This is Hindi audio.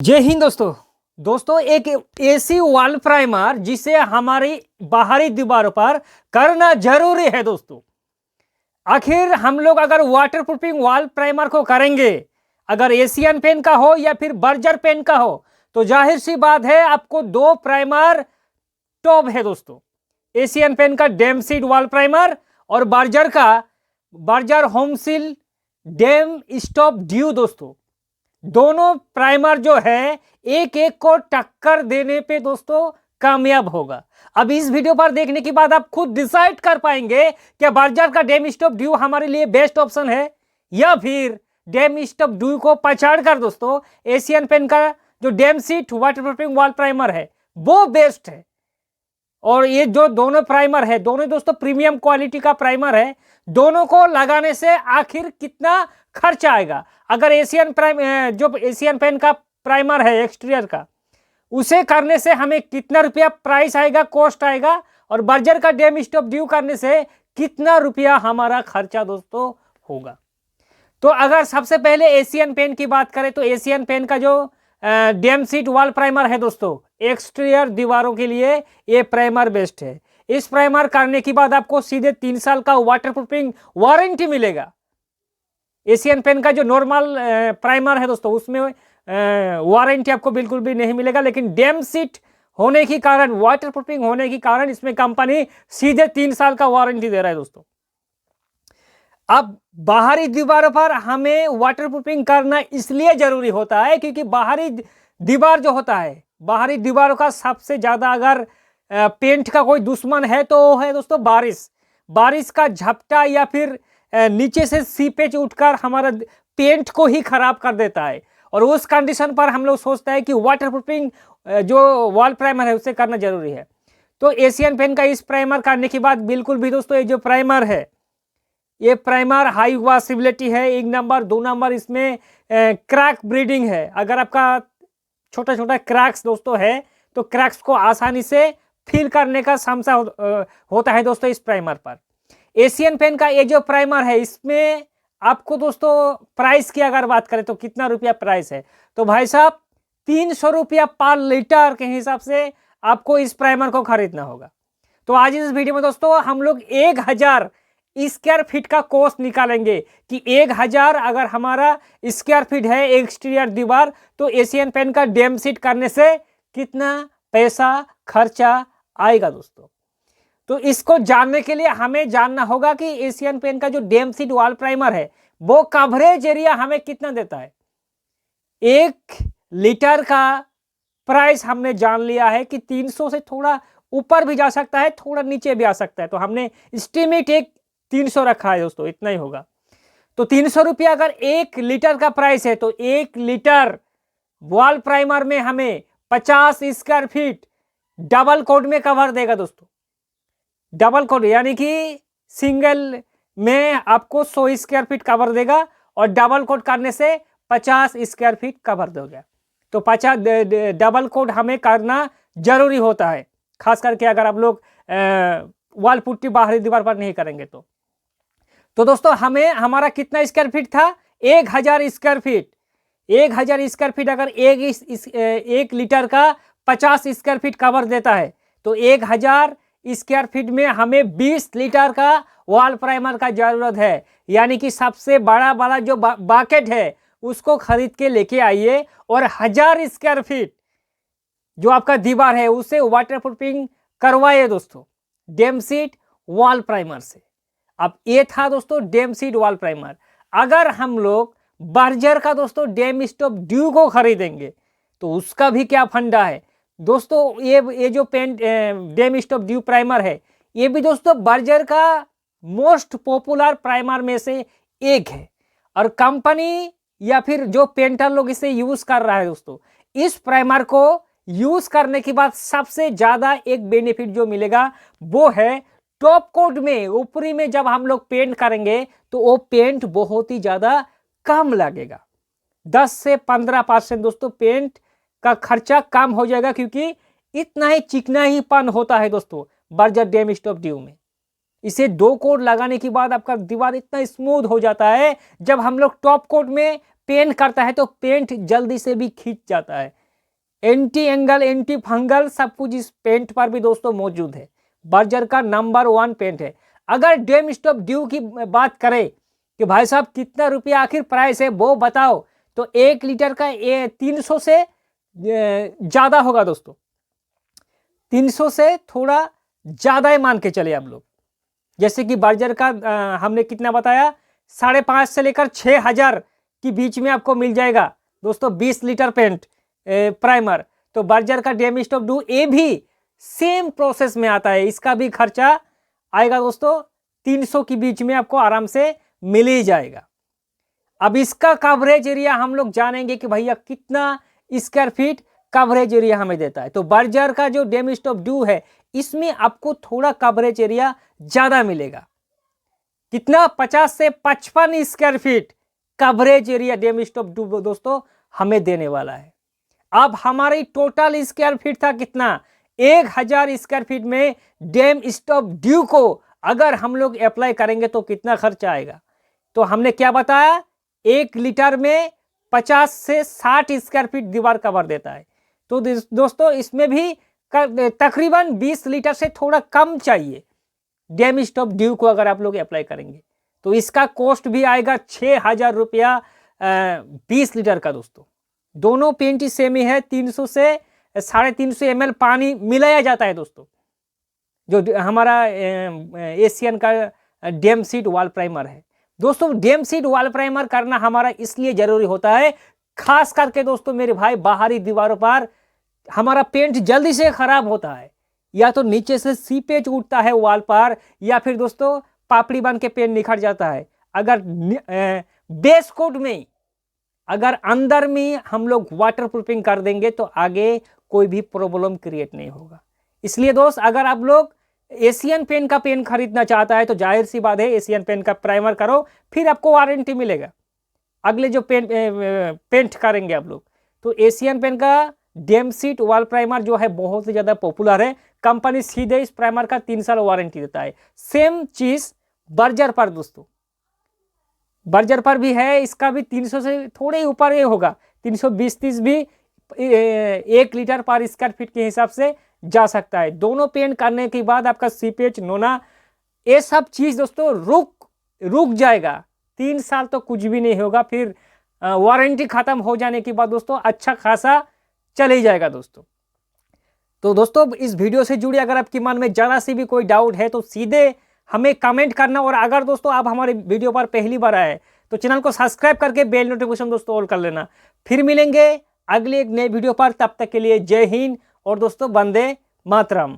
जय हिंद दोस्तों। एक एसी वॉल प्राइमर जिसे हमारी बाहरी दीवारों पर करना जरूरी है दोस्तों। आखिर हम लोग अगर वाटरप्रूफिंग वॉल प्राइमर को करेंगे, अगर एशियन पेन का हो या फिर बर्जर पेन का हो, तो जाहिर सी बात है आपको दो प्राइमर टॉप है दोस्तों। एशियन पेन का डेम सीड वॉल प्राइमर और बर्जर का Berger home seal damp stop dew दोस्तों। दोनों प्राइमर जो है एक एक को टक्कर देने पे दोस्तों कामयाब होगा। अब इस वीडियो पर देखने के बाद आप खुद डिसाइड कर पाएंगे कि बर्जर का डेम स्टॉप ड्यू हमारे लिए बेस्ट ऑप्शन है या फिर डेम स्टॉप ड्यू को पछाड़ कर दोस्तों एशियन पेन का जो damp sheath waterproofing wall primer है वो बेस्ट है। और ये जो दोनों प्राइमर है, दोनों दोस्तों प्रीमियम क्वालिटी का प्राइमर है। दोनों को लगाने से आखिर कितना खर्च आएगा? अगर एशियन पेन का प्राइमर है एक्सटीरियर का, उसे करने से हमें कितना रुपया प्राइस आएगा, कॉस्ट आएगा, और बर्जर का डेम स्टॉप ड्यू करने से कितना रुपया हमारा खर्चा दोस्तों होगा। तो अगर सबसे पहले एशियन पेन की बात करें तो एशियन पेन का जो डेम सीट वॉल प्राइमर है दोस्तों, एक्सटीरियर दीवारों के लिए ये प्राइमर बेस्ट है। इस प्राइमर करने के बाद आपको सीधे 3 साल का वाटरप्रूफिंग वारंटी मिलेगा। एशियन पेन का जो नॉर्मल प्राइमर है दोस्तों उसमें वारंटी आपको बिल्कुल भी नहीं मिलेगा, लेकिन डेम सीट होने के कारण, वाटरप्रूफिंग होने के कारण इसमें कंपनी सीधे 3 साल का वारंटी दे रहा है दोस्तों। अब बाहरी दीवारों पर हमें वाटरप्रूफिंग करना इसलिए जरूरी होता है क्योंकि बाहरी दीवार जो होता है, बाहरी दीवारों का सबसे ज्यादा अगर पेंट का कोई दुश्मन है तो वो है दोस्तों बारिश का झपटा या फिर नीचे से सीपेज उठकर हमारा पेंट को ही खराब कर देता है। और उस कंडीशन पर हम लोग सोचते हैं कि वाटरप्रूफिंग जो वॉल प्राइमर है उसे करना जरूरी है। तो एशियन पेन का इस प्राइमर करने के बाद बिल्कुल भी दोस्तों ये जो प्राइमर है, ये प्राइमर हाई वॉशेबिलिटी है 1 नंबर। 2 नंबर इसमें क्रैक ब्रीडिंग है। अगर आपका छोटा छोटा क्रैक्स दोस्तों है तो क्रैक्स को आसानी से फिल करने का क्षमता होता है दोस्तों इस प्राइमर पर। एशियन पेन का ये जो प्राइमर है इसमें आपको दोस्तों प्राइस की अगर बात करें तो कितना रुपया प्राइस है, तो भाई साहब 300 रुपया पर लीटर के हिसाब से आपको इस प्राइमर को खरीदना होगा। तो आज इस वीडियो में दोस्तों हम लोग 1000 स्क्वायर फीट का कॉस्ट निकालेंगे कि 1000 अगर हमारा स्क्वायर फीट है एक्सटीरियर दीवार तो एशियन पेन का डेम सीट करने से कितना पैसा खर्चा आएगा दोस्तों। तो इसको जानने के लिए हमें जानना होगा कि एशियन पेन का जो डेम सीट वॉल प्राइमर है वो कवरेज एरिया हमें कितना देता है। 1 लीटर का प्राइस हमने जान लिया है कि 300 से थोड़ा ऊपर भी जा सकता है, थोड़ा नीचे भी आ सकता है। तो हमने एस्टिमेट एक 300 रखा है दोस्तों, इतना ही होगा। तो 300 रुपया अगर 1 लीटर का प्राइस है तो 1 लीटर वॉल प्राइमर में हमें 50 स्क्वायर फीट डबल कोड में कवर देगा दोस्तों। डबल कोड यानी कि सिंगल में आपको 100 स्क्वायर फीट कवर देगा और डबल कोड करने से 50 स्क्वायर फीट कवर देगा। तो 50 डबल कोड हमें करना जरूरी होता है, खास करके अगर आप लोग वॉल पुट्टी बाहरी दीवार पर नहीं करेंगे तो दोस्तों हमें हमारा कितना स्क्वायर फीट था? 1000 स्क्वायर फीट। 1000 स्क्वायर फीट अगर 1 लीटर का 50 स्क्वायर फीट कवर देता है तो 1000 स्क्वायर फीट में हमें 20 लीटर का वॉल प्राइमर का जरूरत है। यानी कि सबसे बड़ा वाला जो बाकेट है उसको खरीद के लेके आइए और 1000 स्क्वायर फीट जो आपका दीवार है उसे वाटरप्रूफिंग करवाइए दोस्तों डेम सीट वॉल प्राइमर से। अब ये था दोस्तों डेम सीट वॉल प्राइमर। अगर हम लोग बर्जर का दोस्तों डेम स्टॉप ड्यू को खरीदेंगे तो उसका भी क्या फंडा है दोस्तों। ये जो डेम स्टॉप ड्यू प्राइमर है ये भी दोस्तों बर्जर का मोस्ट पॉपुलर प्राइमर में से एक है। और कंपनी या फिर जो पेंटर लोग इसे यूज कर रहा है दोस्तों, इस प्राइमर को यूज करने के बाद सबसे ज्यादा एक बेनिफिट जो मिलेगा वो है टॉप कोट में, ऊपरी में जब हम लोग पेंट करेंगे तो वो पेंट बहुत ही ज्यादा कम लगेगा। 10 से 15% दोस्तों पेंट का खर्चा कम हो जाएगा क्योंकि इतना ही चिकना ही पन होता है दोस्तों बर्जर डेम स्टॉप ड्यू में। इसे 2 कोट लगाने के बाद आपका दीवार इतना स्मूथ हो जाता है। जब हम लोग टॉप कोट में पेंट करता है तो पेंट जल्दी से भी खींच जाता है। एंटी एंगल, एंटी फंगल सब कुछ इस पेंट पर भी दोस्तों मौजूद है। बर्जर का नंबर 1 पेंट है। अगर डेम स्टॉप ड्यू की बात करें कि भाई साहब कितना रुपया आखिर प्राइस है वो बताओ, तो 1 लीटर का 300 से ज़्यादा होगा दोस्तों। 300 से थोड़ा ज़्यादा ही मान के चले आप लोग। जैसे कि बर्जर का हमने कितना बताया, 5.5 से लेकर 6,000 के बीच में आपको मिल जाएगा दोस्तों 20 लीटर पेंट प्राइमर। तो बर्जर का डेम स्टॉप ड्यू ये भी सेम प्रोसेस में आता है। इसका भी खर्चा आएगा दोस्तों 300 के बीच में आपको आराम से मिल ही जाएगा। अब इसका कवरेज एरिया हम लोग जानेंगे कि भैया कितना स्क्वायर फीट कवरेज एरिया हमें देता है। तो बर्जर का जो डेम स्टॉप ड्यू है इसमें आपको थोड़ा कवरेज एरिया ज़्यादा मिलेगा। कितना, 50 से 55 square feet coverage area damp stop dew दोस्तों हमें देने वाला है। अब हमारी टोटल स्क्वायर फीट था कितना, 1000 स्क्वायर फीट में डेम स्टॉप ड्यू को अगर हम लोग अप्लाई करेंगे तो कितना खर्चा आएगा। तो हमने क्या बताया, 1 लीटर में 50 से 60 स्क्वायर फीट दीवार कवर देता है। तो दोस्तों इसमें भी तकरीबन 20 लीटर से थोड़ा कम चाहिए डेम स्टॉप ड्यू को अगर आप लोग अप्लाई करेंगे। तो इसका कॉस्ट भी आएगा 6,000 रुपया 20 लीटर का दोस्तों। दोनों पेंट ही सेम ही है। 300 से 350 ml पानी मिलाया जाता है दोस्तों। जो हमारा एशियन का डेम सीट वॉल प्राइमर है दोस्तों। डेम सीट वॉल प्राइमर करना हमारा इसलिए जरूरी होता है, खास करके दोस्तों मेरे भाई बाहरी दीवारों पर हमारा पेंट जल्दी से खराब होता है, या तो नीचे से सीपेज उठता है वॉल पर, या फिर दोस्तों पापड़ी बन के पेंट निखर जाता है। अगर बेस कोट में अगर अंदर में हम लोग वाटर प्रूफिंग कर देंगे तो आगे कोई भी प्रॉब्लम क्रिएट नहीं होगा। इसलिए दोस्त अगर आप लोग एशियन पेंट का पेंट खरीदना चाहता है तो जाहिर सी बात है एशियन पेंट का प्राइमर करो, फिर आपको वारंटी मिलेगा अगले जो पेंट करेंगे आप लोग। तो एशियन पेंट का डेम सीट वॉल प्राइमर जो है बहुत ही ज़्यादा पॉपुलर है। कंपनी सीधे इस प्राइमर का 3 साल वारंटी देता है। सेम चीज़ बर्जर पर दोस्तों, बर्जर पर भी है। इसका भी 300 से थोड़े ऊपर ये होगा, 320-30 भी 1 लीटर पर स्क्वायर फीट के हिसाब से जा सकता है। दोनों पेंट करने के बाद आपका सीपेज, नोना, ये सब चीज़ दोस्तों रुक जाएगा। 3 साल तो कुछ भी नहीं होगा। फिर वारंटी ख़त्म हो जाने के बाद दोस्तों अच्छा खासा चल ही जाएगा दोस्तों। तो दोस्तों इस वीडियो से जुड़े अगर आपके मन में जरा सी भी कोई डाउट है तो सीधे हमें कमेंट करना। और अगर दोस्तों आप हमारे वीडियो पर पहली बार आए तो चैनल को सब्सक्राइब करके बेल नोटिफिकेशन दोस्तों ऑल कर लेना। फिर मिलेंगे अगले एक नए वीडियो पर, तब तक के लिए जय हिंद और दोस्तों वंदे मातरम।